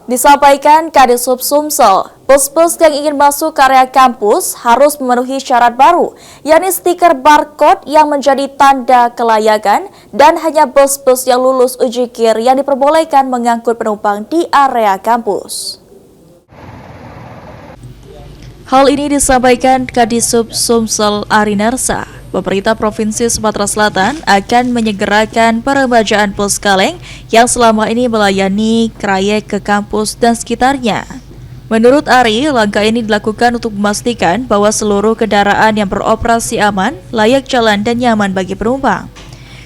Disampaikan Kadisub Sumsel, bus-bus yang ingin masuk ke area kampus harus memenuhi syarat baru, yakni stiker barcode yang menjadi tanda kelayakan dan hanya bus-bus yang lulus uji kir yang diperbolehkan mengangkut penumpang di area kampus. Hal ini disampaikan Kadisub Sumsel Arinarsa. Pemerintah Provinsi Sumatera Selatan akan menyegerakan peremajaan bus kaleng yang selama ini melayani trayek ke kampus dan sekitarnya. Menurut Ari, langkah ini dilakukan untuk memastikan bahwa seluruh kendaraan yang beroperasi aman, layak jalan dan nyaman bagi penumpang.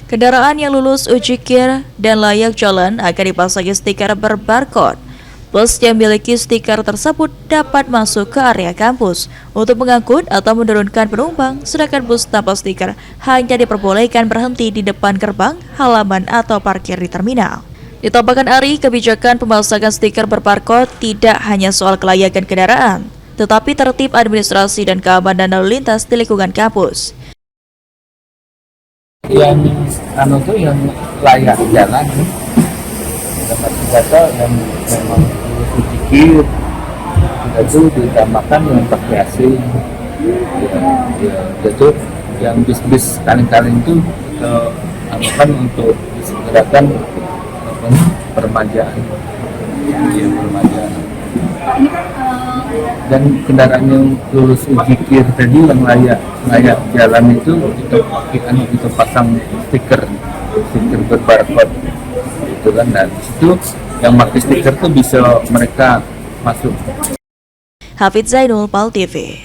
Kendaraan yang lulus uji kir dan layak jalan akan dipasangi stiker berbarcode. Bus yang memiliki stiker tersebut dapat masuk ke area kampus untuk mengangkut atau menurunkan penumpang, sedangkan bus tanpa stiker hanya diperbolehkan berhenti di depan gerbang, halaman, atau parkir di terminal. Ditambahkan Ari, kebijakan pemasangan stiker berbarcode tidak hanya soal kelayakan kendaraan, tetapi tertib administrasi dan keamanan lalu lintas di lingkungan kampus. Yang yang layak jalan, data yang memang sedikit itu ditambahkan yang pakai AC, itu yang bis-bis kaleng-kaleng itu tambahkan untuk disegerakan peremajaan, dan kendaraan yang lulus uji kir tadi yang layak jalan itu kita pasang stiker berbarcode itu kan, dan itu yang pakai stiker tuh bisa mereka masuk. Hafid Zainul, PAL TV.